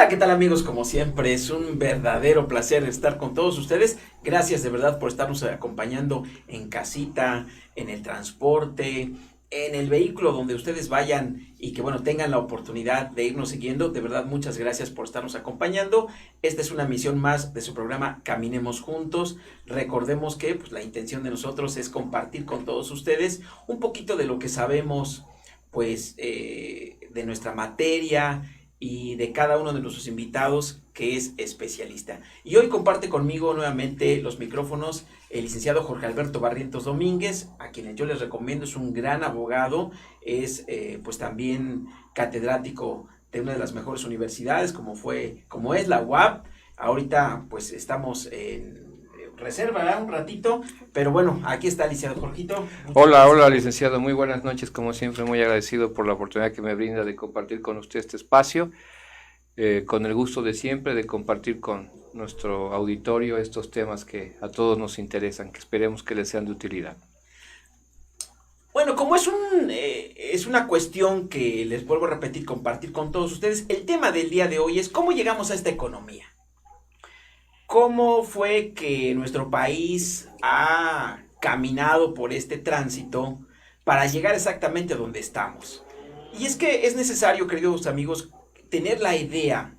Hola, ¿qué tal amigos? Como siempre, es un verdadero placer estar con todos ustedes. Gracias de verdad por estarnos acompañando en casita, en el transporte, en el vehículo donde ustedes vayan y que bueno, tengan la oportunidad de irnos siguiendo. De verdad, muchas gracias por estarnos acompañando. Esta es una misión más de su programa Caminemos Juntos. Recordemos que pues, la intención de nosotros es compartir con todos ustedes un poquito de lo que sabemos pues de nuestra materia y de cada uno de nuestros invitados que es especialista. Y hoy comparte conmigo nuevamente los micrófonos el licenciado Jorge Alberto Barrientos Domínguez, a quien yo les recomiendo, es un gran abogado, es pues también catedrático de una de las mejores universidades como es la UAP. Ahorita pues estamos en reserva, ¿verdad? Un ratito, pero bueno, aquí está el licenciado Jorgito. Hola, licenciado, muy buenas noches, como siempre muy agradecido por la oportunidad que me brinda de compartir con usted este espacio, con el gusto de siempre de compartir con nuestro auditorio estos temas que a todos nos interesan, que esperemos que les sean de utilidad. Bueno, como es una cuestión que les vuelvo a repetir, compartir con todos ustedes, el tema del día de hoy es cómo llegamos a esta economía. ¿Cómo fue que nuestro país ha caminado por este tránsito para llegar exactamente a donde estamos? Y es que es necesario, queridos amigos, tener la idea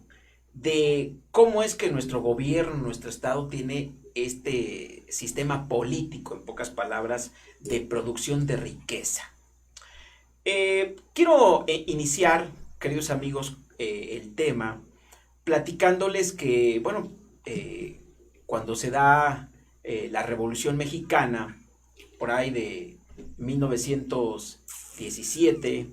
de cómo es que nuestro gobierno, nuestro estado tiene este sistema político, en pocas palabras, de producción de riqueza. Quiero iniciar, queridos amigos, el tema platicándoles que, bueno, cuando se da la Revolución Mexicana, por ahí de 1917,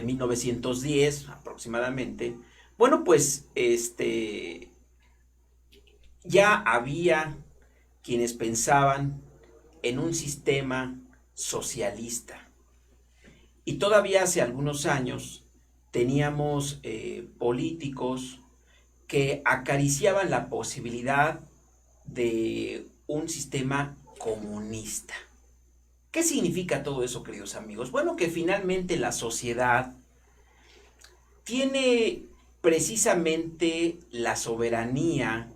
1910 aproximadamente, bueno, pues ya había quienes pensaban en un sistema socialista. Y todavía hace algunos años teníamos políticos que acariciaban la posibilidad de un sistema comunista. ¿Qué significa todo eso, queridos amigos? Bueno, que finalmente la sociedad tiene precisamente la soberanía,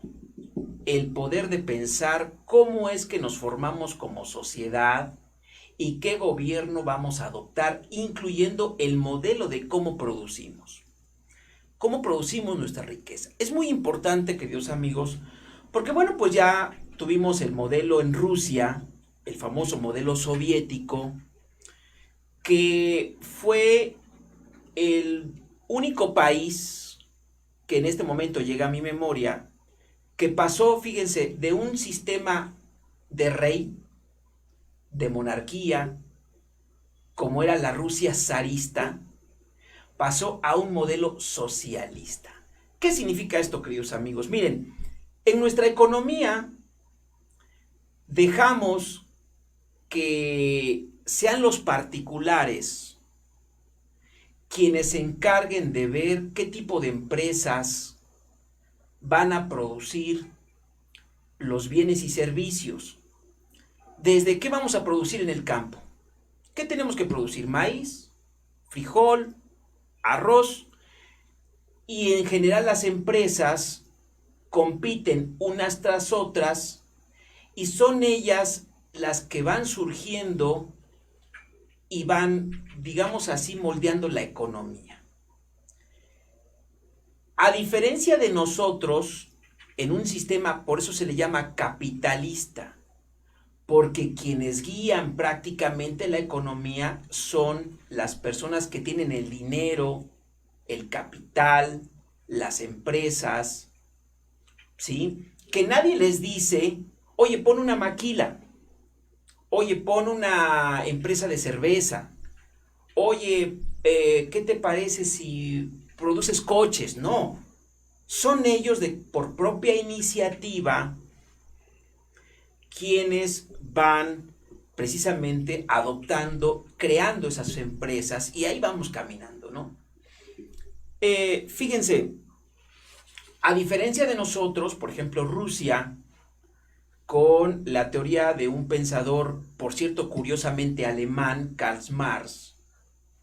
el poder de pensar cómo es que nos formamos como sociedad y qué gobierno vamos a adoptar, incluyendo el modelo de cómo producimos. ¿Cómo producimos nuestra riqueza? Es muy importante, queridos amigos, porque bueno, pues ya tuvimos el modelo en Rusia, el famoso modelo soviético, que fue el único país que en este momento llega a mi memoria, que pasó, fíjense, de un sistema de rey, de monarquía, como era la Rusia zarista, pasó a un modelo socialista. ¿Qué significa esto, queridos amigos? Miren, en nuestra economía dejamos que sean los particulares quienes se encarguen de ver qué tipo de empresas van a producir los bienes y servicios. ¿Desde qué vamos a producir en el campo? ¿Qué tenemos que producir? Maíz, frijol, arroz, y en general las empresas compiten unas tras otras y son ellas las que van surgiendo y van, digamos así, moldeando la economía. A diferencia de nosotros, en un sistema, por eso se le llama capitalista, porque quienes guían prácticamente la economía son las personas que tienen el dinero, el capital, las empresas, ¿sí? Que nadie les dice, oye, pon una maquila, oye, pon una empresa de cerveza, oye, ¿qué te parece si produces coches? No, son ellos por propia iniciativa quienes van precisamente adoptando, creando esas empresas y ahí vamos caminando, ¿no? Fíjense, a diferencia de nosotros, por ejemplo, Rusia, con la teoría de un pensador, por cierto, curiosamente alemán, Karl Marx,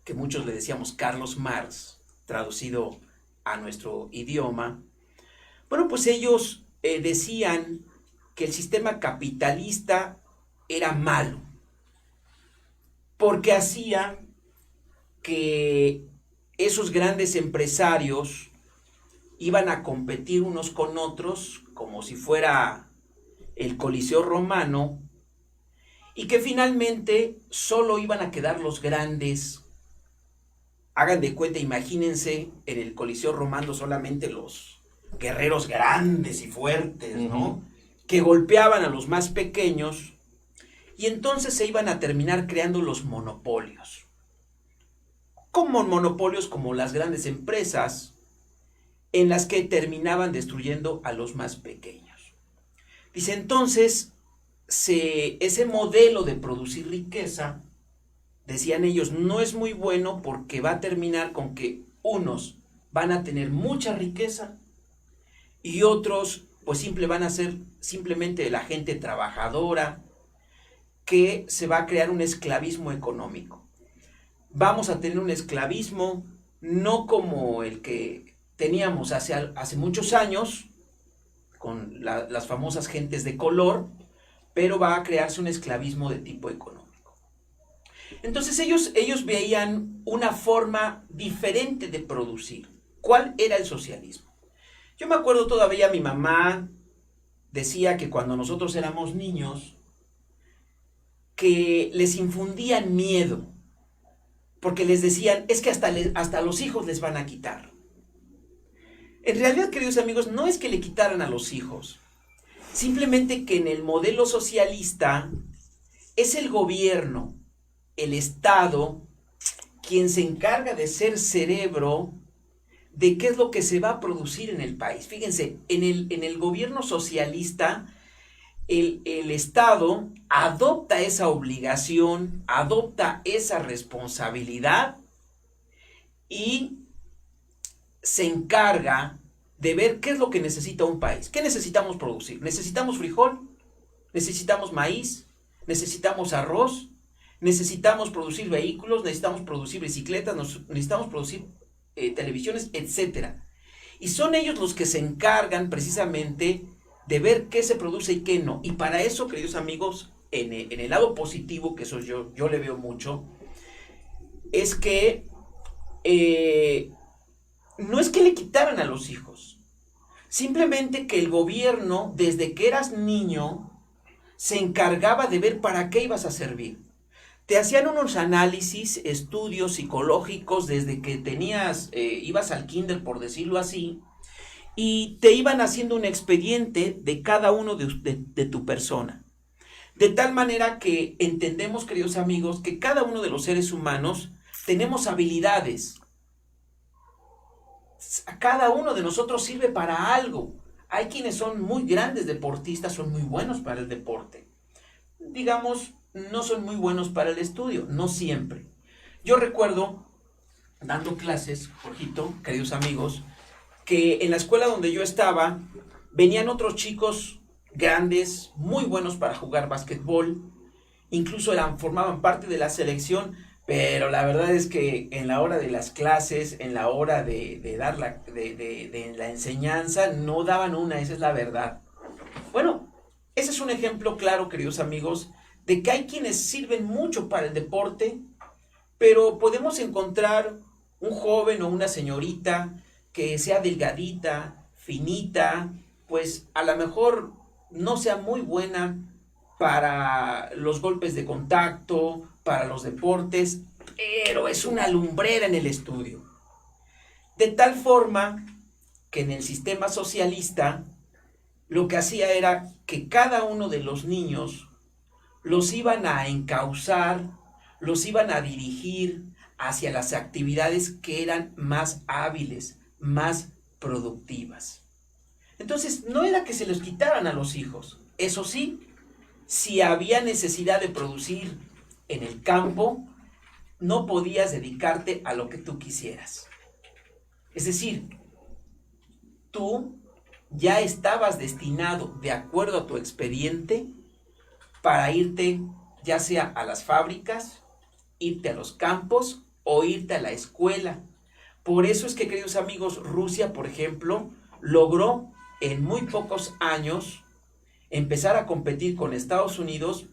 que muchos le decíamos Carlos Marx, traducido a nuestro idioma, bueno, pues ellos decían que el sistema capitalista era malo, porque hacía que esos grandes empresarios iban a competir unos con otros como si fuera el Coliseo romano, y que finalmente solo iban a quedar los grandes. Hagan de cuenta, imagínense en el Coliseo romano solamente los guerreros grandes y fuertes, ¿no? Que golpeaban a los más pequeños, y entonces se iban a terminar creando los monopolios. Como monopolios como las grandes empresas, en las que terminaban destruyendo a los más pequeños. Dice, entonces, ese modelo de producir riqueza, decían ellos, no es muy bueno porque va a terminar con que unos van a tener mucha riqueza y otros pues van a ser simplemente la gente trabajadora, que se va a crear un esclavismo económico. Vamos a tener un esclavismo no como el que teníamos hace muchos años, con las famosas gentes de color, pero va a crearse un esclavismo de tipo económico. Entonces ellos veían una forma diferente de producir. ¿Cuál era el socialismo? Yo me acuerdo todavía, mi mamá decía que cuando nosotros éramos niños, que les infundían miedo, porque les decían, es que hasta los hijos les van a quitar. En realidad, queridos amigos, no es que le quitaran a los hijos, simplemente que en el modelo socialista es el gobierno, el Estado, quien se encarga de ser cerebro de qué es lo que se va a producir en el país. Fíjense, en el gobierno socialista, el Estado adopta esa obligación, adopta esa responsabilidad y se encarga de ver qué es lo que necesita un país. ¿Qué necesitamos producir? ¿Necesitamos frijol? ¿Necesitamos maíz? ¿Necesitamos arroz? ¿Necesitamos producir vehículos? ¿Necesitamos producir bicicletas? ¿Necesitamos producir televisiones? Etcétera. Y son ellos los que se encargan precisamente de ver qué se produce y qué no. Y para eso, queridos amigos, en el lado positivo, que eso yo le veo mucho, es que no es que le quitaran a los hijos, simplemente que el gobierno, desde que eras niño, se encargaba de ver para qué ibas a servir. Te hacían unos análisis, estudios psicológicos desde que ibas al kinder, por decirlo así, y te iban haciendo un expediente de cada uno de tu persona. De tal manera que entendemos, queridos amigos, que cada uno de los seres humanos tenemos habilidades. Cada uno de nosotros sirve para algo. Hay quienes son muy grandes deportistas, son muy buenos para el deporte. Digamos, no son muy buenos para el estudio, no siempre. Yo recuerdo, dando clases, Jorgito, queridos amigos, que en la escuela donde yo estaba, venían otros chicos grandes, muy buenos para jugar básquetbol, incluso formaban parte de la selección, pero la verdad es que en la hora de las clases, en la hora de la enseñanza, no daban una, esa es la verdad. Bueno, ese es un ejemplo claro, queridos amigos, de que hay quienes sirven mucho para el deporte, pero podemos encontrar un joven o una señorita que sea delgadita, finita, pues a lo mejor no sea muy buena para los golpes de contacto, para los deportes, pero es una lumbrera en el estudio. De tal forma que en el sistema socialista lo que hacía era que cada uno de los niños los iban a encauzar, los iban a dirigir hacia las actividades que eran más hábiles, más productivas. Entonces, no era que se los quitaran a los hijos. Eso sí, si había necesidad de producir en el campo, no podías dedicarte a lo que tú quisieras. Es decir, tú ya estabas destinado, de acuerdo a tu expediente, para irte ya sea a las fábricas, irte a los campos o irte a la escuela, Por eso es que, queridos amigos, Rusia, por ejemplo, logró en muy pocos años empezar a competir con Estados Unidos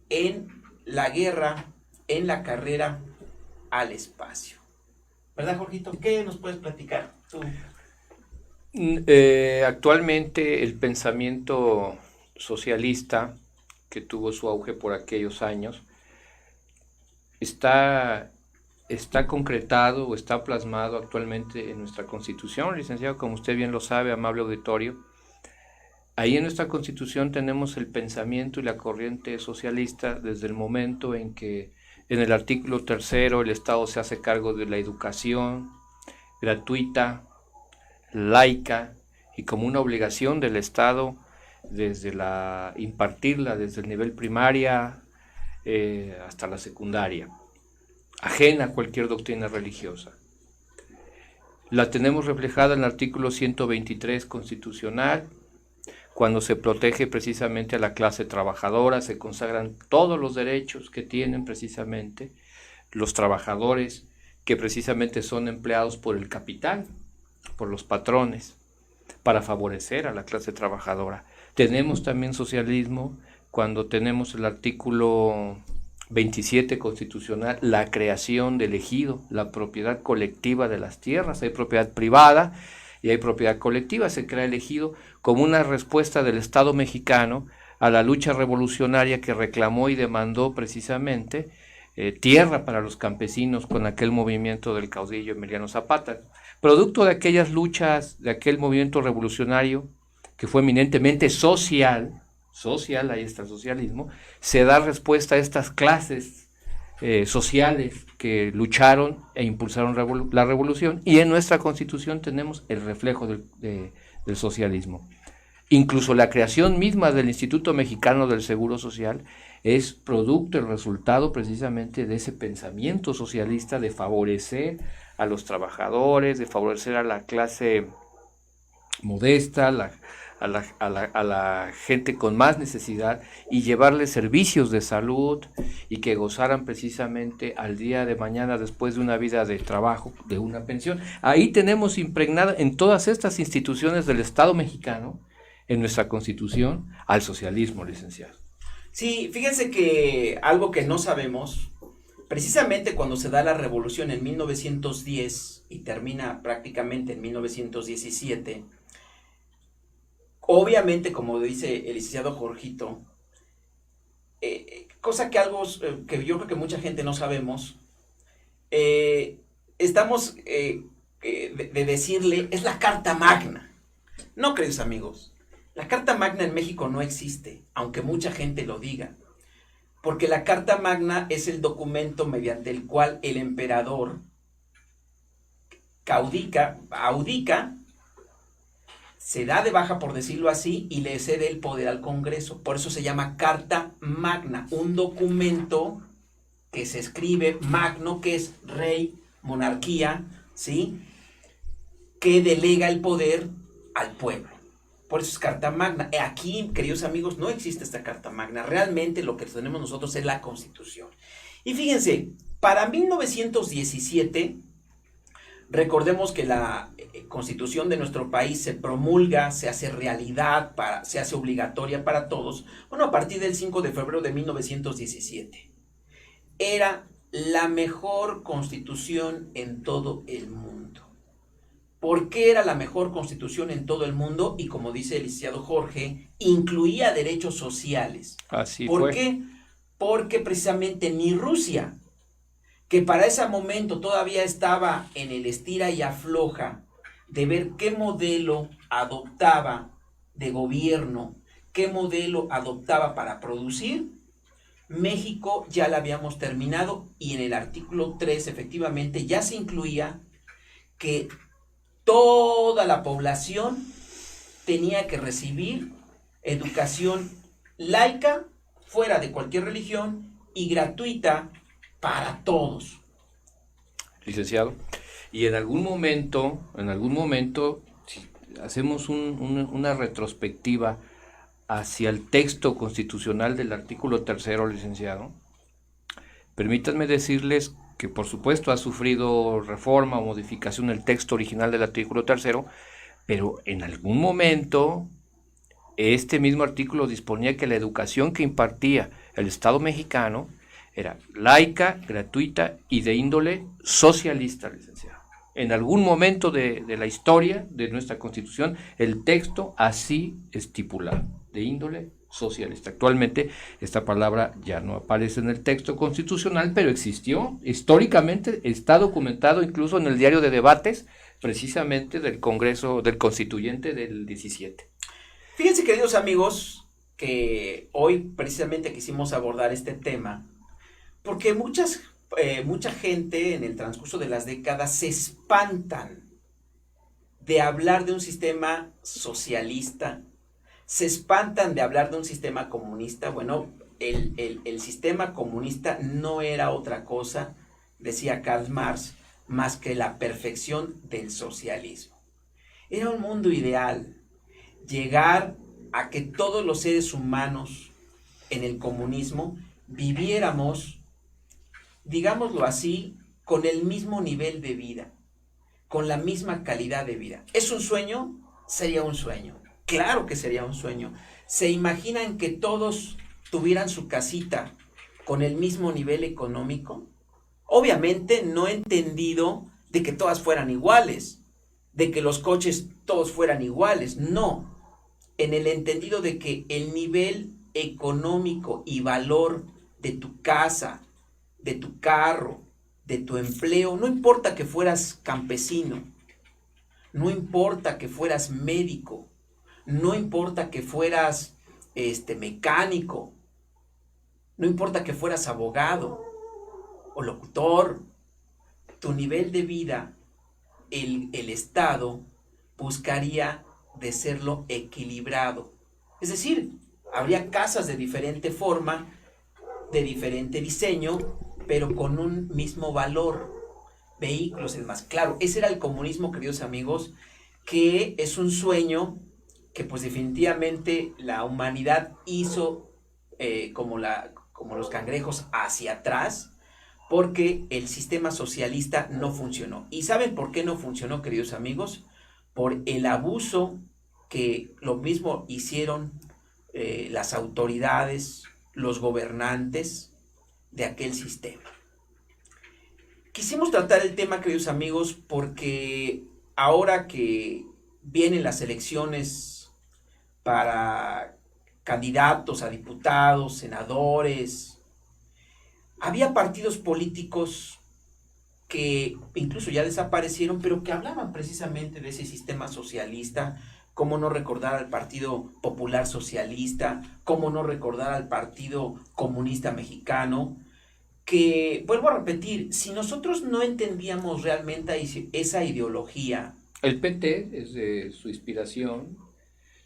en la guerra, en la carrera al espacio. ¿Verdad, Jorgito? ¿Qué nos puedes platicar tú? Actualmente el pensamiento socialista que tuvo su auge por aquellos años está concretado o está plasmado actualmente en nuestra Constitución, licenciado, como usted bien lo sabe, amable auditorio. Ahí en nuestra Constitución tenemos el pensamiento y la corriente socialista desde el momento en que en el artículo 3 el Estado se hace cargo de la educación gratuita, laica y como una obligación del Estado desde impartirla desde el nivel primaria hasta la secundaria, ajena a cualquier doctrina religiosa. La tenemos reflejada en el artículo 123 constitucional, cuando se protege precisamente a la clase trabajadora, se consagran todos los derechos que tienen precisamente los trabajadores, que precisamente son empleados por el capital, por los patrones, para favorecer a la clase trabajadora. Tenemos también socialismo cuando tenemos el artículo 27 constitucional, la creación del ejido, la propiedad colectiva de las tierras. Hay propiedad privada y hay propiedad colectiva. Se crea el ejido como una respuesta del Estado mexicano a la lucha revolucionaria que reclamó y demandó precisamente tierra para los campesinos con aquel movimiento del caudillo Emiliano Zapata. Producto de aquellas luchas, de aquel movimiento revolucionario que fue eminentemente social, ahí está el socialismo, se da respuesta a estas clases sociales que lucharon e impulsaron la revolución, y en nuestra Constitución tenemos el reflejo del socialismo. Incluso la creación misma del Instituto Mexicano del Seguro Social es producto, el resultado precisamente de ese pensamiento socialista de favorecer a los trabajadores, de favorecer a la clase modesta, a la gente con más necesidad, y llevarles servicios de salud y que gozaran precisamente al día de mañana, después de una vida de trabajo, de una pensión. Ahí tenemos impregnada en todas estas instituciones del Estado mexicano, en nuestra Constitución, al socialismo, licenciado. Sí, fíjense que algo que no sabemos, precisamente cuando se da la revolución en 1910 y termina prácticamente en 1917, obviamente, como dice el licenciado Jorgito, cosa que que yo creo que mucha gente no sabemos, estamos de decirle, es la Carta Magna. No, queridos amigos, la Carta Magna en México no existe, aunque mucha gente lo diga, porque la Carta Magna es el documento mediante el cual el emperador audica, se da de baja, por decirlo así, y le cede el poder al Congreso. Por eso se llama Carta Magna, un documento que se escribe magno, que es rey, monarquía, ¿sí?, que delega el poder al pueblo. Por eso es Carta Magna. Aquí, queridos amigos, no existe esta Carta Magna. Realmente lo que tenemos nosotros es la Constitución. Y fíjense, para 1917, recordemos que la Constitución de nuestro país se promulga, se hace realidad, se hace obligatoria para todos, bueno, a partir del 5 de febrero de 1917. Era la mejor Constitución en todo el mundo. ¿Por qué era la mejor Constitución en todo el mundo? Y como dice el licenciado Jorge, incluía derechos sociales. Así fue. ¿Por qué? Porque precisamente ni Rusia, que para ese momento todavía estaba en el estira y afloja de ver qué modelo adoptaba de gobierno, qué modelo adoptaba para producir, México ya la habíamos terminado, y en el artículo 3 efectivamente ya se incluía que toda la población tenía que recibir educación laica, fuera de cualquier religión, y gratuita para todos. Licenciado, y en algún momento, si hacemos una retrospectiva hacia el texto constitucional del artículo 3, licenciado, permítanme decirles que por supuesto ha sufrido reforma o modificación del texto original del artículo 3º, pero en algún momento este mismo artículo disponía que la educación que impartía el Estado mexicano era laica, gratuita y de índole socialista, licenciado. En algún momento de la historia de nuestra Constitución, el texto así estipulaba, de índole socialista. Actualmente esta palabra ya no aparece en el texto constitucional, pero existió históricamente, está documentado incluso en el diario de debates, precisamente del Congreso del Constituyente del 17. Fíjense, queridos amigos, que hoy precisamente quisimos abordar este tema porque mucha gente en el transcurso de las décadas se espantan de hablar de un sistema socialista, se espantan de hablar de un sistema comunista. Bueno, el sistema comunista no era otra cosa, decía Karl Marx, más que la perfección del socialismo. Era un mundo ideal, llegar a que todos los seres humanos en el comunismo viviéramos, digámoslo así, con el mismo nivel de vida, con la misma calidad de vida. ¿Es un sueño? Sería un sueño. Claro que sería un sueño. ¿Se imaginan que todos tuvieran su casita con el mismo nivel económico? Obviamente no he entendido de que todas fueran iguales, de que los coches todos fueran iguales, no. En el entendido de que el nivel económico y valor de tu casa, de tu carro, de tu empleo, no importa que fueras campesino, no importa que fueras médico, no importa que fueras mecánico, no importa que fueras abogado o locutor, tu nivel de vida, el Estado buscaría de serlo equilibrado. Es decir, habría casas de diferente forma, de diferente diseño, pero con un mismo valor, vehículos y demás. Claro, ese era el comunismo, queridos amigos, que es un sueño que pues definitivamente la humanidad hizo como los cangrejos hacia atrás, porque el sistema socialista no funcionó. ¿Y saben por qué no funcionó, queridos amigos? Por el abuso que lo mismo hicieron las autoridades, los gobernantes de aquel sistema. Quisimos tratar el tema, queridos amigos, porque ahora que vienen las elecciones para candidatos a diputados, senadores, había partidos políticos que incluso ya desaparecieron, pero que hablaban precisamente de ese sistema socialista. Cómo no recordar al Partido Popular Socialista, cómo no recordar al Partido Comunista Mexicano, que, vuelvo a repetir, si nosotros no entendíamos realmente esa ideología. El PT es de su inspiración,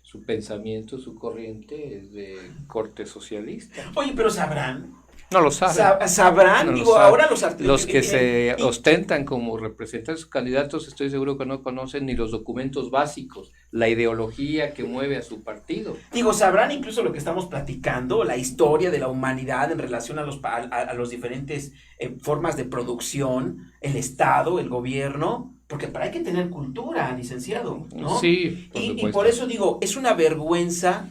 su pensamiento, su corriente es de corte socialista. Oye, pero sabrán. No lo saben. Sabrán, no digo, saben. ahora los que se ostentan como representantes candidatos, estoy seguro que no conocen ni los documentos básicos, la ideología que mueve a su partido. Digo, sabrán incluso lo que estamos platicando, la historia de la humanidad en relación a los diferentes formas de producción, el Estado, el gobierno, porque hay que tener cultura, licenciado, ¿no? Sí, y por eso digo, es una vergüenza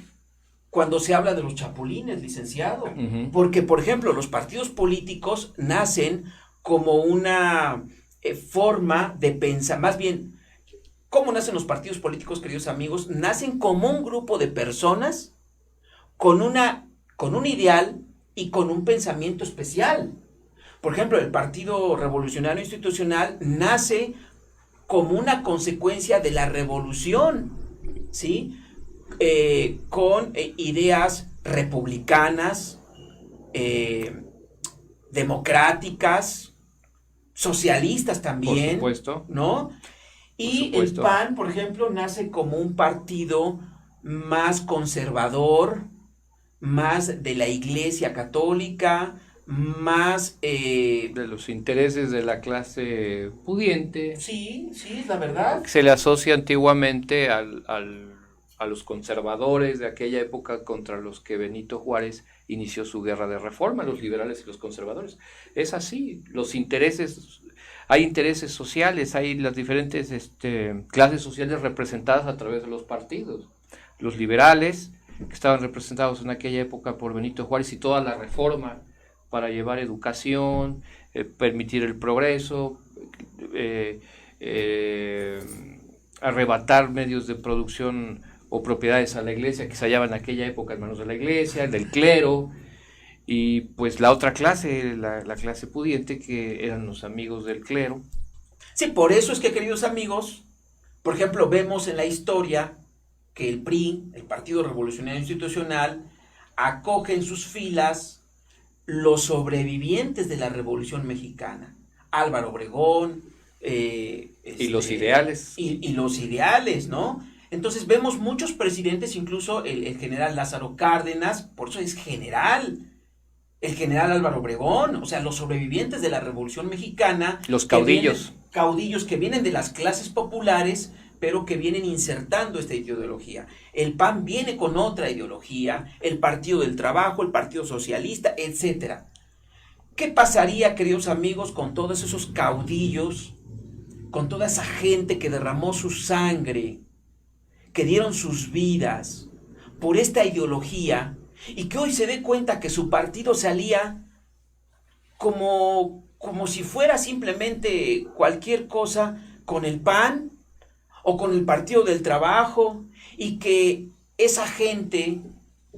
cuando se habla de los chapulines, licenciado, porque, por ejemplo, los partidos políticos nacen como una forma de pensar, más bien, ¿cómo nacen los partidos políticos, queridos amigos? Nacen como un grupo de personas con un ideal y con un pensamiento especial. Por ejemplo, el Partido Revolucionario Institucional nace como una consecuencia de la revolución, ¿sí? Con ideas republicanas, democráticas, socialistas también, por supuesto, ¿no? Y el PAN, por ejemplo, nace como un partido más conservador, más de la Iglesia Católica, más de los intereses de la clase pudiente. Sí, es la verdad. Se le asocia antiguamente los conservadores de aquella época contra los que Benito Juárez inició su guerra de reforma, los liberales y los conservadores. Es así, hay intereses sociales, hay las diferentes clases sociales representadas a través de los partidos. Los liberales, que estaban representados en aquella época por Benito Juárez y toda la reforma para llevar educación, permitir el progreso, arrebatar medios de producción o propiedades a la iglesia que se hallaban en aquella época en manos de la iglesia, del clero, y pues la otra clase, la clase pudiente, que eran los amigos del clero. Sí, por eso es que, queridos amigos, por ejemplo, vemos en la historia que el PRI, el Partido Revolucionario Institucional, acoge en sus filas los sobrevivientes de la Revolución Mexicana. Álvaro Obregón, y los ideales. Y los ideales, ¿no? Entonces vemos muchos presidentes, incluso el general Lázaro Cárdenas, por eso es general. El general Álvaro Obregón, o sea, los sobrevivientes de la Revolución Mexicana. Los caudillos. Caudillos que vienen de las clases populares, pero que vienen insertando esta ideología. El PAN viene con otra ideología, el Partido del Trabajo, el Partido Socialista, etcétera. ¿Qué pasaría, queridos amigos, con todos esos caudillos, con toda esa gente que derramó su sangre, que dieron sus vidas por esta ideología, y que hoy se dé cuenta que su partido salía como si fuera simplemente cualquier cosa con el PAN o con el Partido del Trabajo, y que esa gente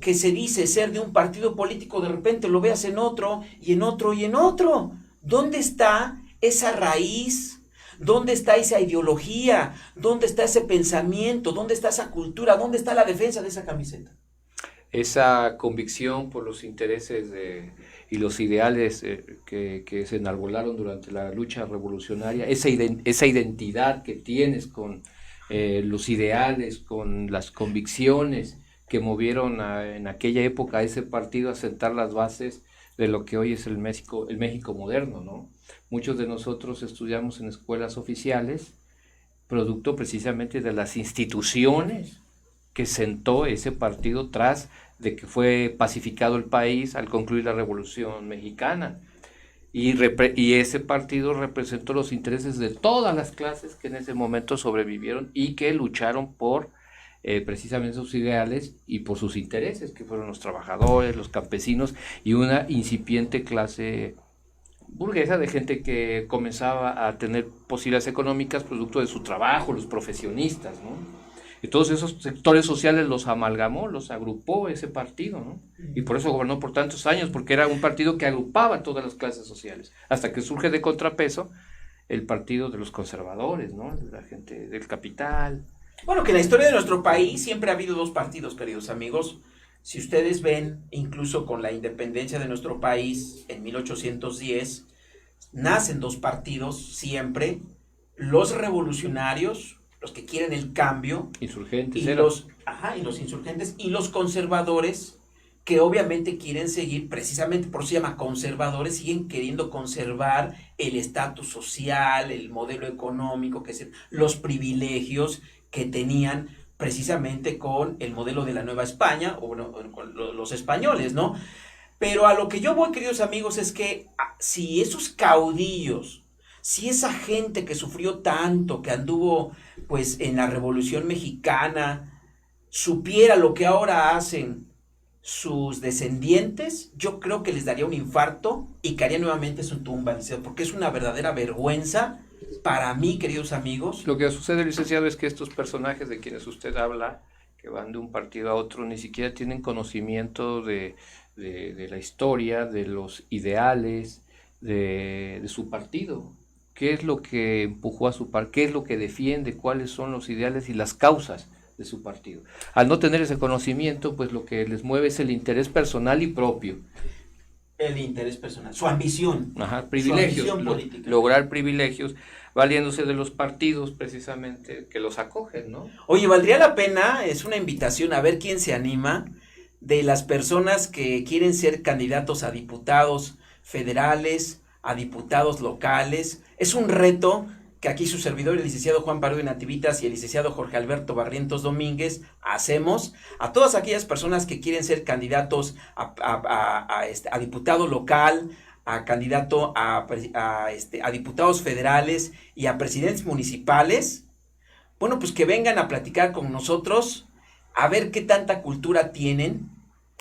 que se dice ser de un partido político de repente lo veas en otro y en otro y en otro? ¿Dónde está esa raíz? ¿Dónde está esa ideología? ¿Dónde está ese pensamiento? ¿Dónde está esa cultura? ¿Dónde está la defensa de esa camiseta? Esa convicción por los intereses y los ideales que se enarbolaron durante la lucha revolucionaria, esa identidad que tienes con los ideales, con las convicciones que movieron en aquella época a ese partido a sentar las bases de lo que hoy es el México moderno, ¿no? Muchos de nosotros estudiamos en escuelas oficiales, producto precisamente de las instituciones que sentó ese partido tras de que fue pacificado el país al concluir la Revolución Mexicana. Y ese partido representó los intereses de todas las clases que en ese momento sobrevivieron y que lucharon por precisamente sus ideales y por sus intereses, que fueron los trabajadores, los campesinos y una incipiente clase burguesa de gente que comenzaba a tener posibilidades económicas producto de su trabajo, los profesionistas, ¿no? Y todos esos sectores sociales los amalgamó, los agrupó ese partido, ¿no? Y por eso gobernó por tantos años, porque era un partido que agrupaba todas las clases sociales, hasta que surge de contrapeso el partido de los conservadores, ¿no? De la gente del capital. Bueno, que en la historia de nuestro país siempre ha habido dos partidos, queridos amigos. Si ustedes ven, incluso con la independencia de nuestro país en 1810, nacen dos partidos siempre: los revolucionarios, los que quieren el cambio, insurgentes, y los insurgentes, y los conservadores, que obviamente quieren seguir, precisamente por eso se llama conservadores, siguen queriendo conservar el estatus social, el modelo económico, los privilegios que tenían precisamente con el modelo de la Nueva España, o bueno, con los españoles, ¿no? Pero a lo que yo voy, queridos amigos, es que si esos caudillos, si esa gente que sufrió tanto, que anduvo pues en la Revolución Mexicana, supiera lo que ahora hacen sus descendientes, yo creo que les daría un infarto y caería nuevamente su tumba, porque es una verdadera vergüenza para mí, queridos amigos. Lo que sucede, licenciado, es que estos personajes de quienes usted habla, que van de un partido a otro, ni siquiera tienen conocimiento de la historia, de los ideales, de su partido. ¿Qué es lo que empujó a su partido? ¿Qué es lo que defiende? ¿Cuáles son los ideales y las causas de su partido? Al no tener ese conocimiento, pues lo que les mueve es el interés personal y propio. El interés personal, su ambición. Ajá, privilegios, su ambición política. Lograr privilegios, valiéndose de los partidos precisamente que los acogen, ¿no? Oye, valdría la pena, es una invitación a ver quién se anima, de las personas que quieren ser candidatos a diputados federales, a diputados locales. Es un reto que aquí su servidor, el licenciado Juan Pardo Nativitas y el licenciado Jorge Alberto Barrientos Domínguez, hacemos a todas aquellas personas que quieren ser candidatos a diputado local, a candidato a diputados federales y a presidentes municipales. Bueno, pues que vengan a platicar con nosotros, a ver qué tanta cultura tienen.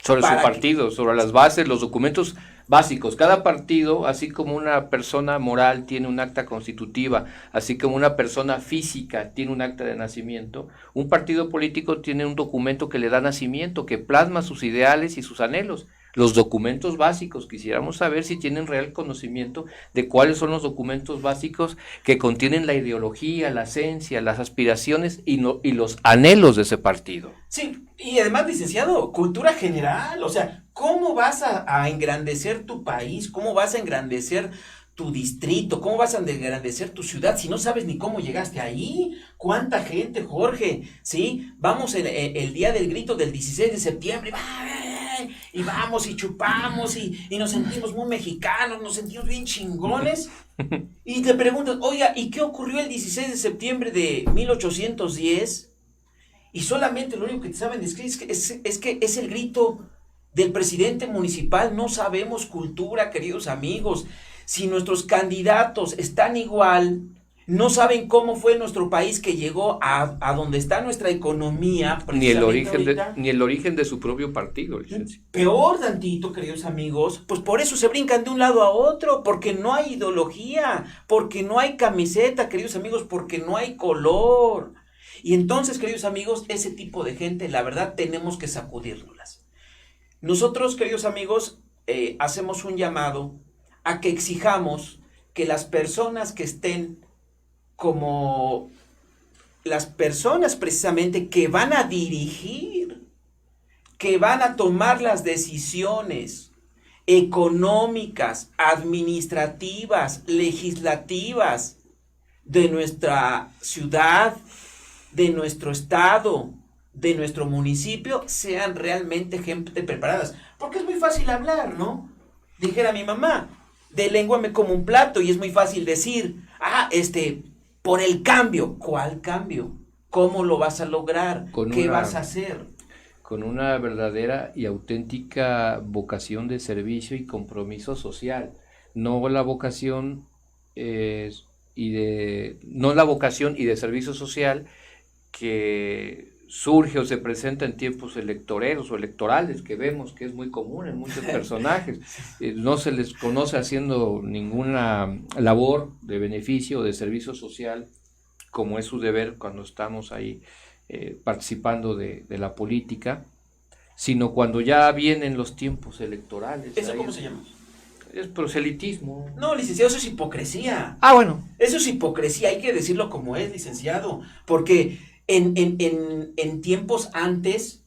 Sobre su partido, sobre las bases, los documentos básicos. Cada partido, así como una persona moral tiene un acta constitutiva, así como una persona física tiene un acta de nacimiento, un partido político tiene un documento que le da nacimiento, que plasma sus ideales y sus anhelos. Los documentos básicos, quisiéramos saber si tienen real conocimiento de cuáles son los documentos básicos que contienen la ideología, la esencia, las aspiraciones y los anhelos de ese partido. Sí, y además, licenciado, cultura general, o sea, ¿cómo vas a engrandecer tu país? ¿Cómo vas a engrandecer tu distrito? ¿Cómo vas a engrandecer tu ciudad si no sabes ni cómo llegaste ahí? ¿Cuánta gente, Jorge? ¿Sí? Vamos el día del grito del 16 de septiembre, y vamos y chupamos y nos sentimos muy mexicanos, nos sentimos bien chingones. Y te preguntas, oiga, ¿y qué ocurrió el 16 de septiembre de 1810? Y solamente lo único que te saben describir es que es el grito del presidente municipal. No sabemos cultura, queridos amigos. Si nuestros candidatos están igual, no saben cómo fue nuestro país que llegó a donde está nuestra economía. Ni el origen de su propio partido. Peor tantito, queridos amigos, pues por eso se brincan de un lado a otro, porque no hay ideología, porque no hay camiseta, queridos amigos, porque no hay color. Y entonces, queridos amigos, ese tipo de gente, la verdad, tenemos que sacudírnoslas. Nosotros, queridos amigos, hacemos un llamado a que exijamos que las personas que estén como las personas precisamente que van a dirigir, que van a tomar las decisiones económicas, administrativas, legislativas de nuestra ciudad, de nuestro estado, de nuestro municipio, sean realmente gente preparadas. Porque es muy fácil hablar, ¿no? Dijera mi mamá, de lengua me como un plato, y es muy fácil decir, por el cambio. ¿Cuál cambio? ¿Cómo lo vas a lograr? ¿Qué vas a hacer? Con una verdadera y auténtica vocación de servicio y compromiso social. No la vocación y de servicio social que surge o se presenta en tiempos electoreros o electorales, que vemos que es muy común en muchos personajes. No se les conoce haciendo ninguna labor de beneficio o de servicio social, como es su deber cuando estamos ahí participando de la política, sino cuando ya vienen los tiempos electorales. ¿Eso cómo se llama? Es proselitismo. No, licenciado, eso es hipocresía. Ah, bueno. Eso es hipocresía, hay que decirlo como es, licenciado, porque en tiempos antes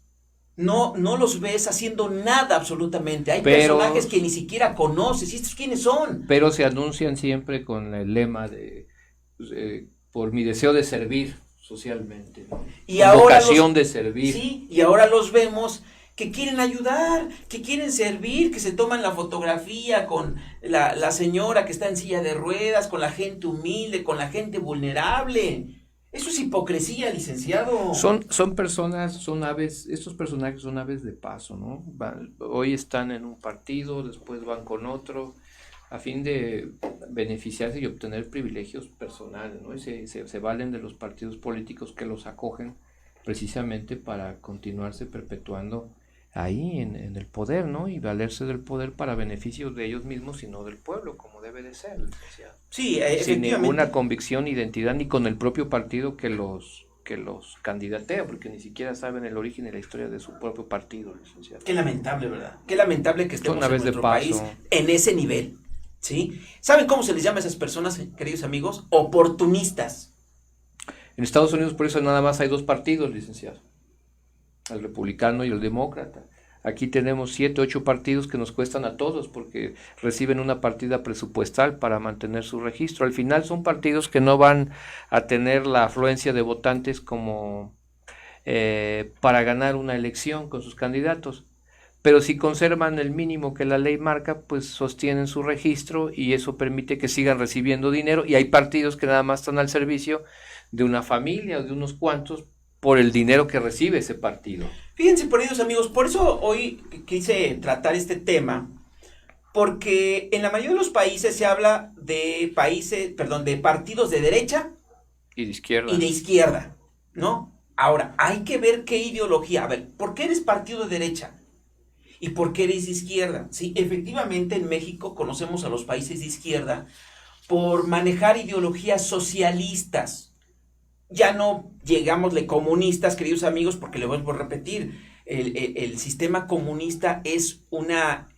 no los ves haciendo nada absolutamente. Hay personajes que ni siquiera conoces. ¿Y estos quiénes son? Pero se anuncian siempre con el lema de por mi deseo de servir socialmente, ¿no? Y ahora vocación de servir. Sí, y ahora los vemos que quieren ayudar, que quieren servir, que se toman la fotografía con la señora que está en silla de ruedas, con la gente humilde, con la gente vulnerable. Eso es hipocresía, licenciado. Son personas, son aves, estos personajes son aves de paso, ¿no? Hoy están en un partido, después van con otro, a fin de beneficiarse y obtener privilegios personales, ¿no? Y se valen de los partidos políticos que los acogen precisamente para continuarse perpetuando ahí en el poder, ¿no? Y valerse del poder para beneficio de ellos mismos y no del pueblo, como debe de ser, licenciado. Sí, sin ninguna convicción, identidad, ni con el propio partido que los candidatea, porque ni siquiera saben el origen y la historia de su propio partido, licenciado. Qué lamentable, ¿verdad? Qué lamentable que estemos en nuestro país en ese nivel, ¿sí? ¿Saben cómo se les llama a esas personas, queridos amigos? Oportunistas. En Estados Unidos por eso nada más hay dos partidos, licenciado, el republicano y el demócrata. Aquí tenemos 7, 8 partidos que nos cuestan a todos porque reciben una partida presupuestal para mantener su registro. Al final son partidos que no van a tener la afluencia de votantes como para ganar una elección con sus candidatos, pero si conservan el mínimo que la ley marca, pues sostienen su registro y eso permite que sigan recibiendo dinero, y hay partidos que nada más están al servicio de una familia o de unos cuantos por el dinero que recibe ese partido. Fíjense, queridos amigos, por eso hoy quise tratar este tema, porque en la mayoría de los países se habla de de partidos de derecha Y de izquierda. y de izquierda, ¿no? Ahora, hay que ver qué ideología. A ver, ¿por qué eres partido de derecha? ¿Y por qué eres de izquierda? Sí, efectivamente en México conocemos a los países de izquierda por manejar ideologías socialistas. Ya no llegámosle comunistas, queridos amigos, porque le vuelvo a repetir, el sistema comunista es una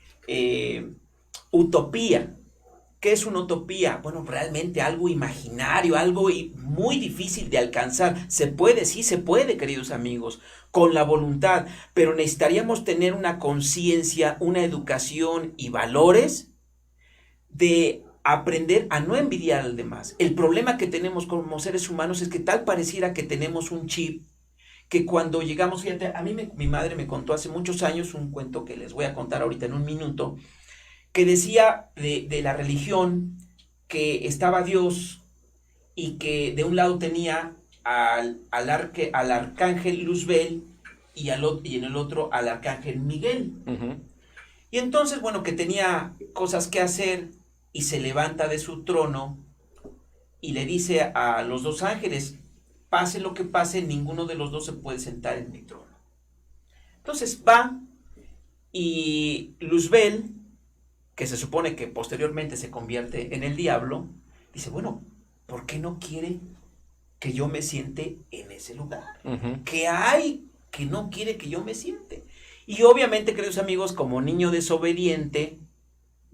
utopía. ¿Qué es una utopía? Bueno, realmente algo imaginario, algo muy difícil de alcanzar. Se puede, sí se puede, queridos amigos, con la voluntad, pero necesitaríamos tener una conciencia, una educación y valores de aprender a no envidiar al demás. El problema que tenemos como seres humanos es que tal pareciera que tenemos un chip que cuando llegamos, fíjate, a mí mi madre me contó hace muchos años un cuento que les voy a contar ahorita en un minuto, que decía de la religión que estaba Dios y que de un lado tenía al arcángel Luzbel y en el otro al arcángel Miguel. Uh-huh. Y entonces, bueno, que tenía cosas que hacer y se levanta de su trono y le dice a los dos ángeles, pase lo que pase, ninguno de los dos se puede sentar en mi trono. Entonces va y Luzbel, que se supone que posteriormente se convierte en el diablo, dice, bueno, ¿por qué no quiere que yo me siente en ese lugar? Uh-huh. ¿Qué hay que no quiere que yo me siente? Y obviamente, queridos amigos, como niño desobediente,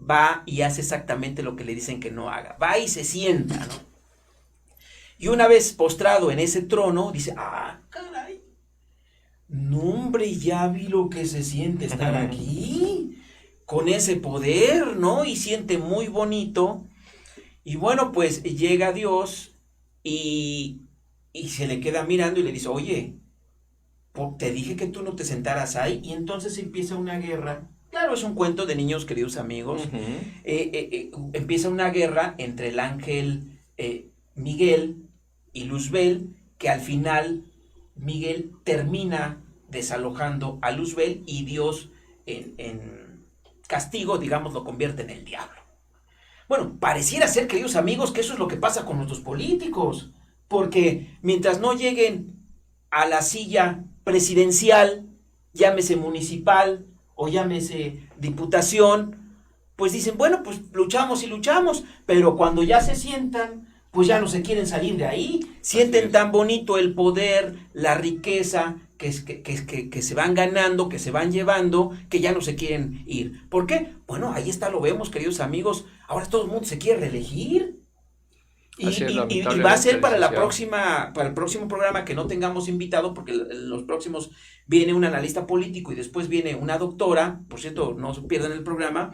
va y hace exactamente lo que le dicen que no haga. Va y se sienta, ¿no? Y una vez postrado en ese trono, dice, caray, no hombre, ya vi lo que se siente estar aquí, con ese poder, ¿no? Y siente muy bonito. Y bueno, pues llega Dios y se le queda mirando y le dice, oye, te dije que tú no te sentaras ahí. Y entonces empieza una guerra. Claro, es un cuento de niños, queridos amigos. Uh-huh. Empieza una guerra entre el ángel Miguel y Luzbel, que al final Miguel termina desalojando a Luzbel y Dios en castigo, digamos, lo convierte en el diablo. Bueno, pareciera ser, queridos amigos, que eso es lo que pasa con nuestros políticos, porque mientras no lleguen a la silla presidencial, llámese municipal o llámese diputación, pues dicen, bueno, pues luchamos y luchamos, pero cuando ya se sientan, pues ya no se quieren salir de ahí, sienten tan bonito el poder, la riqueza que se van ganando, que se van llevando, que ya no se quieren ir. ¿Por qué? Bueno, ahí está, lo vemos, queridos amigos, ahora todo el mundo se quiere reelegir. Y va a ser para el próximo programa que no tengamos invitado, porque los próximos viene un analista político y después viene una doctora, por cierto, no se pierdan el programa,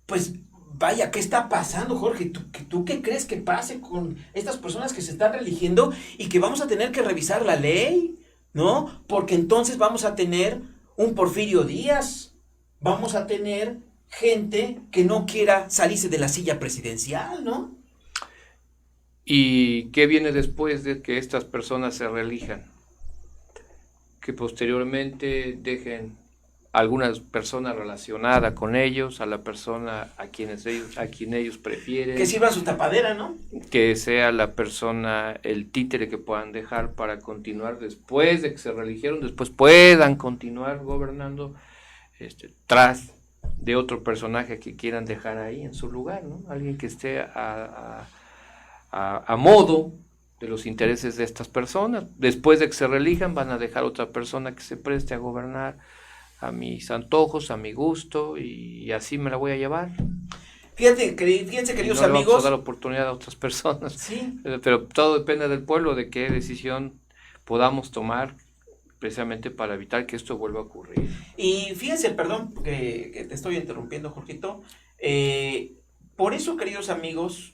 pues vaya, ¿qué está pasando, Jorge? ¿Tú qué crees que pase con estas personas que se están reeligiendo y que vamos a tener que revisar la ley, ¿no? Porque entonces vamos a tener un Porfirio Díaz, vamos a tener gente que no quiera salirse de la silla presidencial, ¿no? ¿Y qué viene después de que estas personas se reelijan? Que posteriormente dejen a algunas personas relacionadas con ellos, a la persona a quien ellos prefieren. Que sirva su tapadera, ¿no? Que sea la persona, el títere que puedan dejar para continuar después de que se reeligieron, después puedan continuar gobernando tras de otro personaje que quieran dejar ahí en su lugar, ¿no? Alguien que esté a modo de los intereses de estas personas. Después de que se reelijan, van a dejar otra persona que se preste a gobernar a mis antojos, a mi gusto, y así me la voy a llevar. Fíjense, queridos amigos. Vamos a dar oportunidad a otras personas. Sí. Pero todo depende del pueblo, de qué decisión podamos tomar, precisamente para evitar que esto vuelva a ocurrir. Y fíjense, perdón que te estoy interrumpiendo, Jorgito. Por eso, queridos amigos,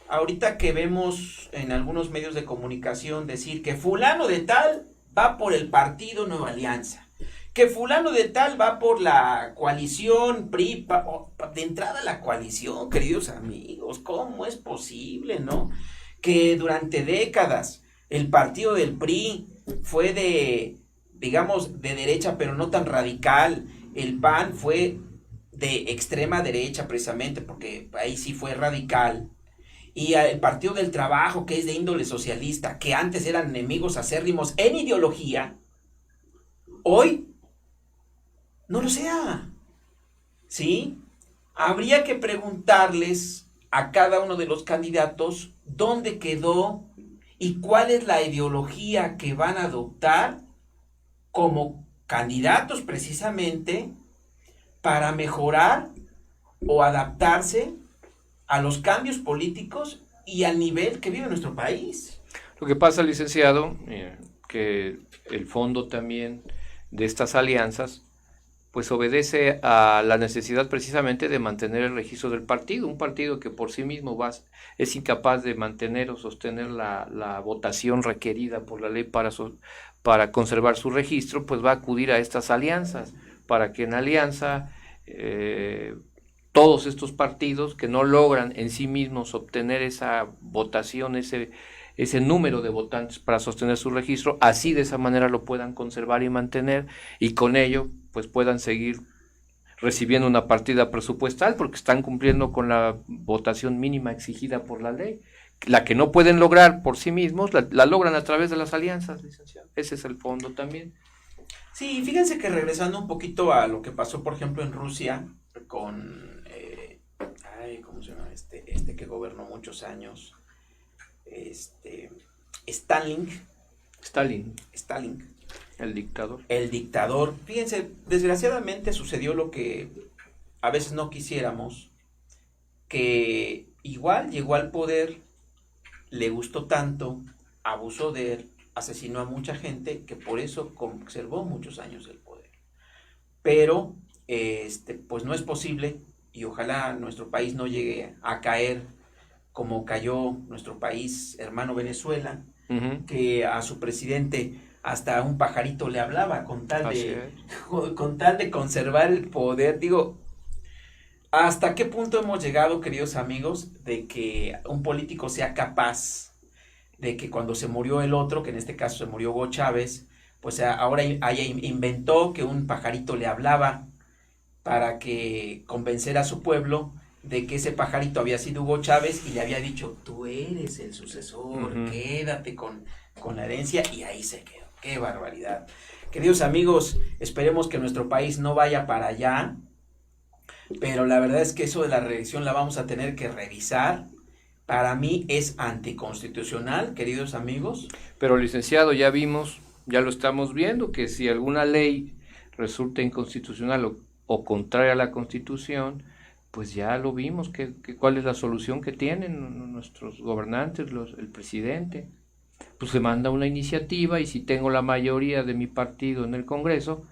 ahorita que vemos en algunos medios de comunicación decir que fulano de tal va por el partido Nueva Alianza, que fulano de tal va por la coalición PRI, de entrada la coalición, queridos amigos, ¿cómo es posible, no? Que durante décadas el partido del PRI fue digamos, de derecha, pero no tan radical. El PAN fue de extrema derecha, precisamente, porque ahí sí fue radical. Y el Partido del Trabajo, que es de índole socialista, que antes eran enemigos acérrimos en ideología, hoy no lo sea. ¿Sí? Habría que preguntarles a cada uno de los candidatos dónde quedó y cuál es la ideología que van a adoptar como candidatos precisamente para mejorar o adaptarse a los cambios políticos y al nivel que vive nuestro país. Lo que pasa, licenciado, que el fondo también de estas alianzas pues obedece a la necesidad precisamente de mantener el registro del partido, un partido que por sí mismo es incapaz de mantener o sostener la votación requerida por la ley para conservar su registro, pues va a acudir a estas alianzas, para que en alianza todos estos partidos que no logran en sí mismos obtener esa votación, ese número de votantes para sostener su registro, así de esa manera lo puedan conservar y mantener, y con ello pues puedan seguir recibiendo una partida presupuestal porque están cumpliendo con la votación mínima exigida por la ley. La que no pueden lograr por sí mismos, la logran a través de las alianzas, licenciado. Ese es el fondo también. Sí, fíjense que regresando un poquito a lo que pasó, por ejemplo, en Rusia con, ¿cómo se llama? Este que gobernó muchos años, Stalin. El dictador. El dictador. Fíjense, desgraciadamente sucedió lo que a veces no quisiéramos, que igual llegó al poder, le gustó tanto, abusó de él, asesinó a mucha gente, que por eso conservó muchos años el poder. Pero, pues no es posible, y ojalá nuestro país no llegue a caer como cayó nuestro país hermano Venezuela, que a su presidente hasta un pajarito le hablaba con tal de conservar el poder. Digo, ¿hasta qué punto hemos llegado, queridos amigos, de que un político sea capaz de que cuando se murió el otro, que en este caso se murió Hugo Chávez, pues ahora inventó que un pajarito le hablaba para que convenciera a su pueblo de que ese pajarito había sido Hugo Chávez y le había dicho, tú eres el sucesor, quédate con la herencia, y ahí se quedó. ¡Qué barbaridad! Queridos amigos, esperemos que nuestro país no vaya para allá, pero la verdad es que eso de la reelección la vamos a tener que revisar. Para mí es anticonstitucional, queridos amigos. Pero licenciado, ya vimos, ya lo estamos viendo, que si alguna ley resulta inconstitucional o contraria a la Constitución, pues ya lo vimos, cuál es la solución que tienen nuestros gobernantes, el presidente. Pues se manda una iniciativa y si tengo la mayoría de mi partido en el Congreso,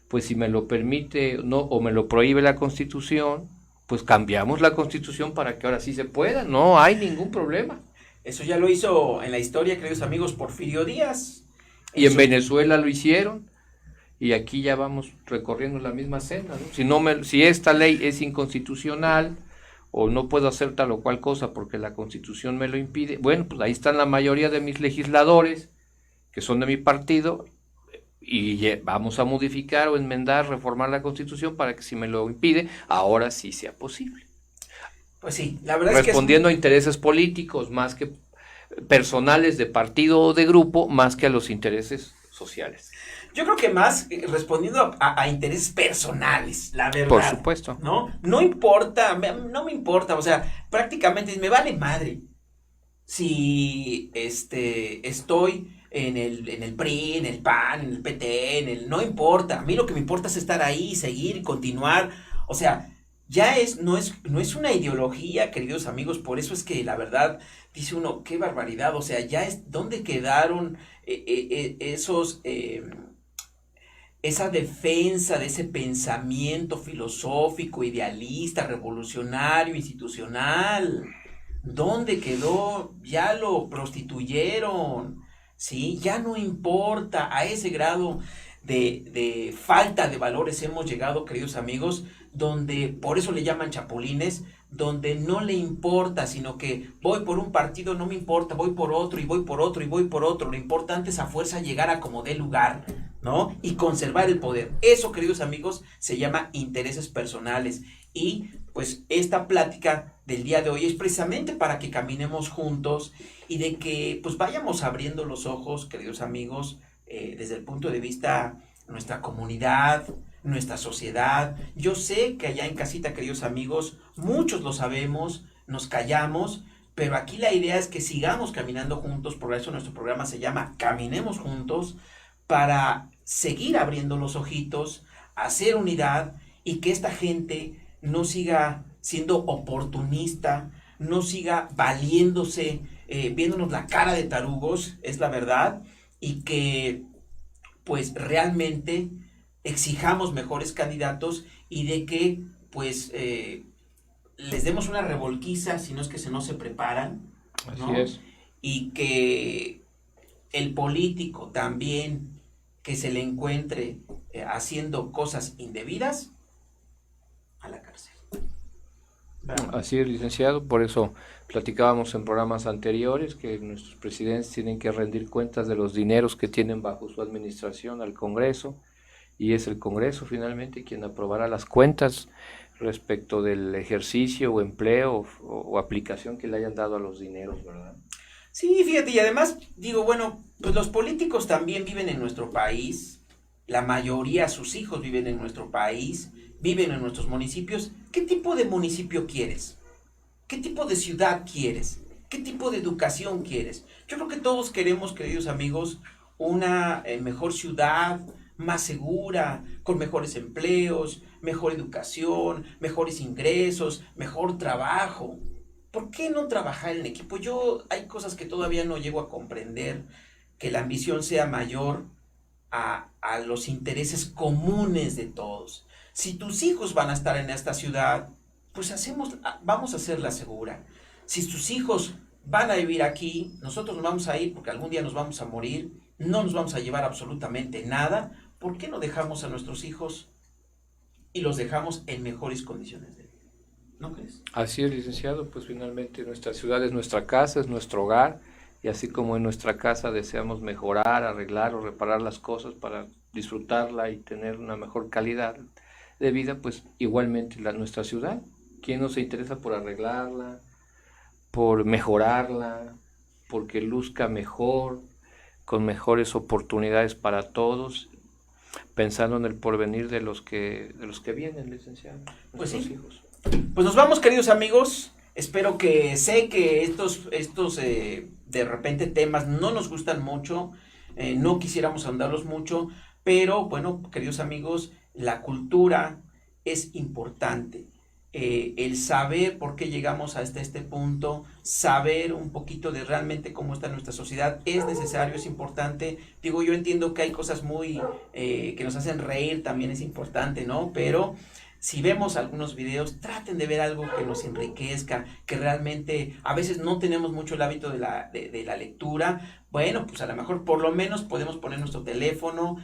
pues si me lo permite no o me lo prohíbe la Constitución, pues cambiamos la Constitución para que ahora sí se pueda, no hay ningún problema. Eso ya lo hizo en la historia, queridos amigos, Porfirio Díaz. Y en Venezuela lo hicieron, y aquí ya vamos recorriendo la misma senda, ¿no? Si esta ley es inconstitucional, o no puedo hacer tal o cual cosa porque la Constitución me lo impide, bueno, pues ahí están la mayoría de mis legisladores, que son de mi partido, y vamos a modificar o enmendar, reformar la Constitución para que si me lo impide, ahora sí sea posible. Pues sí, la verdad es que respondiendo a intereses políticos más que personales de partido o de grupo, más que a los intereses sociales. Yo creo que más respondiendo a intereses personales, la verdad. Por supuesto. No importa, no me importa, o sea, prácticamente me vale madre si estoy en el PRI, en el PAN, en el PT, no importa. A mí lo que me importa es estar ahí, seguir, continuar. O sea, ya no es una ideología, queridos amigos, por eso es que la verdad dice uno, qué barbaridad, o sea, ya es, ¿dónde quedaron esa defensa de ese pensamiento filosófico, idealista, revolucionario, institucional? ¿Dónde quedó? Ya lo prostituyeron, ¿sí? Ya no importa a ese grado de falta de valores hemos llegado, queridos amigos, donde por eso le llaman chapulines, donde no le importa, sino que voy por un partido, no me importa, voy por otro y voy por otro y voy por otro. Lo importante es a fuerza llegar a como dé lugar, ¿no? Y conservar el poder. Eso, queridos amigos, se llama intereses personales. Y pues esta plática del día de hoy es precisamente para que caminemos juntos y de que pues vayamos abriendo los ojos, queridos amigos, desde el punto de vista de nuestra comunidad, nuestra sociedad. Yo sé que allá en casita, queridos amigos, muchos lo sabemos, nos callamos, pero aquí la idea es que sigamos caminando juntos. Por eso nuestro programa se llama Caminemos Juntos, para seguir abriendo los ojitos, hacer unidad y que esta gente no siga siendo oportunista, no siga valiéndose, viéndonos la cara de tarugos, es la verdad, y que pues realmente exijamos mejores candidatos y de que pues les demos una revolquiza si no es que no se preparan, ¿no? Así es. Y que el político también, que se le encuentre haciendo cosas indebidas, a la cárcel. Así es, licenciado, por eso platicábamos en programas anteriores que nuestros presidentes tienen que rendir cuentas de los dineros que tienen bajo su administración al Congreso, y es el Congreso finalmente quien aprobará las cuentas respecto del ejercicio o empleo o aplicación que le hayan dado a los dineros, ¿verdad? Sí, fíjate, y además digo, bueno, pues los políticos también viven en nuestro país, la mayoría, sus hijos viven en nuestro país, viven en nuestros municipios. ¿Qué tipo de municipio quieres? ¿Qué tipo de ciudad quieres? ¿Qué tipo de educación quieres? Yo creo que todos queremos, queridos amigos, una mejor ciudad, más segura, con mejores empleos, mejor educación, mejores ingresos, mejor trabajo. ¿Por qué no trabajar en equipo? Hay cosas que todavía no llego a comprender, que la ambición sea mayor a los intereses comunes de todos. Si tus hijos van a estar en esta ciudad, pues vamos a hacerla segura. Si tus hijos van a vivir aquí, nosotros nos vamos a ir porque algún día nos vamos a morir, no nos vamos a llevar absolutamente nada. ¿Por qué no dejamos a nuestros hijos y los dejamos en mejores condiciones de vida? ¿No crees? Así es, licenciado, pues finalmente nuestra ciudad es nuestra casa, es nuestro hogar, y así como en nuestra casa deseamos mejorar, arreglar o reparar las cosas para disfrutarla y tener una mejor calidad de vida, pues igualmente nuestra ciudad. ¿Quién no se interesa por arreglarla, por mejorarla, porque luzca mejor, con mejores oportunidades para todos, pensando en el porvenir de los que vienen, licenciado? Pues sí. Hijos. Pues nos vamos, queridos amigos. Espero que sé que estos de repente temas no nos gustan mucho, no quisiéramos ahondarlos mucho, pero bueno, queridos amigos, la cultura es importante. El saber por qué llegamos hasta este punto, saber un poquito de realmente cómo está nuestra sociedad es necesario, es importante. Digo, yo entiendo que hay cosas muy que nos hacen reír, también es importante, ¿no? Pero si vemos algunos videos, traten de ver algo que nos enriquezca, que realmente a veces no tenemos mucho el hábito de la lectura. Bueno, pues a lo mejor por lo menos podemos poner nuestro teléfono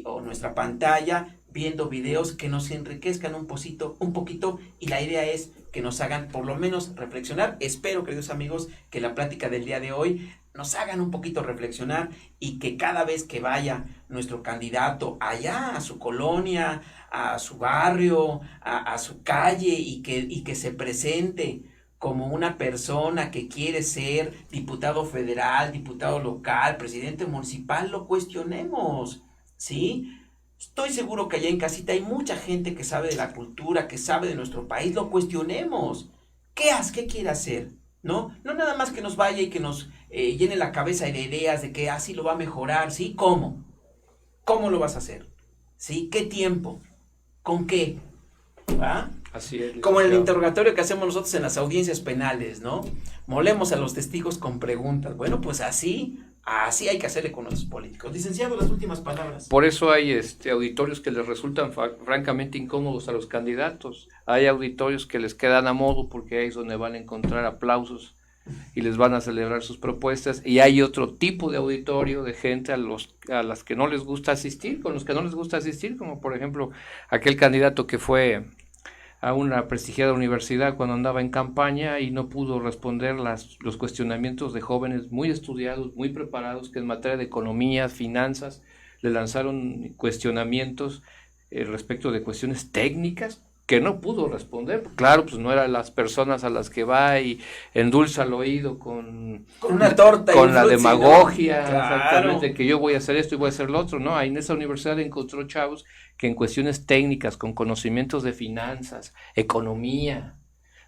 o nuestra pantalla viendo videos que nos enriquezcan un poquito, y la idea es que nos hagan por lo menos reflexionar. Espero, queridos amigos, que la plática del día de hoy nos hagan un poquito reflexionar y que cada vez que vaya nuestro candidato allá a su colonia, a su barrio, a su calle y que se presente como una persona que quiere ser diputado federal, diputado local, presidente municipal, lo cuestionemos, ¿sí? Estoy seguro que allá en casita hay mucha gente que sabe de la cultura, que sabe de nuestro país, lo cuestionemos. ¿Qué quiere hacer? ¿No? No nada más que nos vaya y que nos llene la cabeza de ideas de que así lo va a mejorar, ¿sí? ¿Cómo? ¿Cómo lo vas a hacer? ¿Sí? ¿Qué tiempo? ¿Con qué? ¿Va? Así es, como en el interrogatorio que hacemos nosotros en las audiencias penales, ¿no? Molemos a los testigos con preguntas. Bueno, pues así hay que hacerle con los políticos. Licenciado, las últimas palabras. Por eso hay auditorios que les resultan francamente incómodos a los candidatos. Hay auditorios que les quedan a modo porque ahí es donde van a encontrar aplausos y les van a celebrar sus propuestas, y hay otro tipo de auditorio de gente a las que no les gusta asistir, con los que no les gusta asistir, como por ejemplo aquel candidato que fue a una prestigiada universidad cuando andaba en campaña y no pudo responder los cuestionamientos de jóvenes muy estudiados, muy preparados, que en materia de economía, finanzas, le lanzaron cuestionamientos respecto de cuestiones técnicas que no pudo responder. Claro, pues no eran las personas a las que va y endulza el oído con una torta, con la demagogia, ¿no? Claro. Exactamente, que yo voy a hacer esto y voy a hacer lo otro, ¿no? Ahí en esa universidad encontró chavos que en cuestiones técnicas, con conocimientos de finanzas, economía,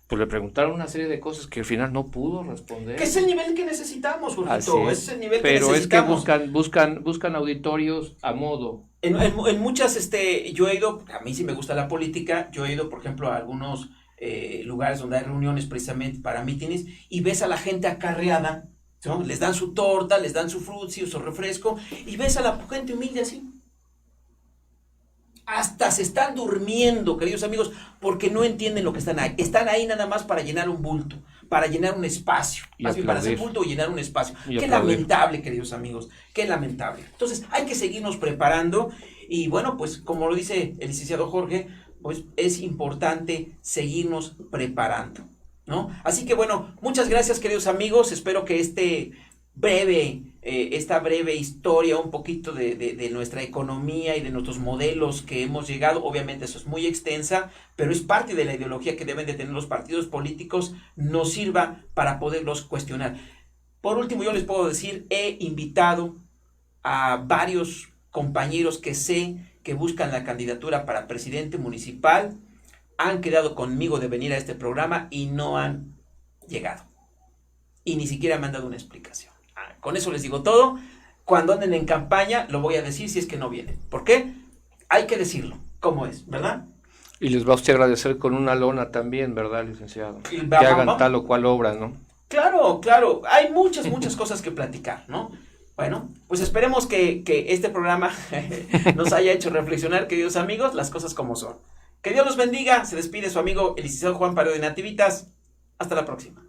pues le preguntaron una serie de cosas que al final no pudo responder. Que es el nivel que necesitamos, Jorgito, es el nivel pero que necesitamos. Pero es que buscan auditorios a modo. En muchas, yo he ido, a mí sí me gusta la política, yo he ido, por ejemplo, a algunos lugares donde hay reuniones precisamente para mítines, y ves a la gente acarreada, ¿no? Les dan su torta, les dan su frutzi o su refresco, y ves a la gente humilde así. Hasta se están durmiendo, queridos amigos, porque no entienden lo que están ahí. Están ahí nada más para llenar un bulto, para llenar un espacio. Más bien para hacer bulto o llenar un espacio. Qué lamentable, queridos amigos, qué lamentable. Entonces, hay que seguirnos preparando. Y bueno, pues como lo dice el licenciado Jorge, pues es importante seguirnos preparando, ¿no? Así que bueno, muchas gracias, queridos amigos. Espero que esta breve historia, un poquito de nuestra economía y de nuestros modelos que hemos llegado, obviamente eso es muy extensa, pero es parte de la ideología que deben de tener los partidos políticos, nos sirva para poderlos cuestionar. Por último, yo les puedo decir, he invitado a varios compañeros que sé que buscan la candidatura para presidente municipal, han quedado conmigo de venir a este programa y no han llegado, y ni siquiera me han dado una explicación. Con eso les digo todo. Cuando anden en campaña, lo voy a decir si es que no vienen. ¿Por qué? Hay que decirlo, como es, ¿verdad? Y les va a usted agradecer con una lona también, ¿verdad, licenciado? Que hagan tal o cual obra, ¿no? Claro, claro. Hay muchas cosas que platicar, ¿no? Bueno, pues esperemos que este programa nos haya hecho reflexionar, queridos amigos, las cosas como son. Que Dios los bendiga. Se despide su amigo, el licenciado Juan Pareo de Nativitas. Hasta la próxima.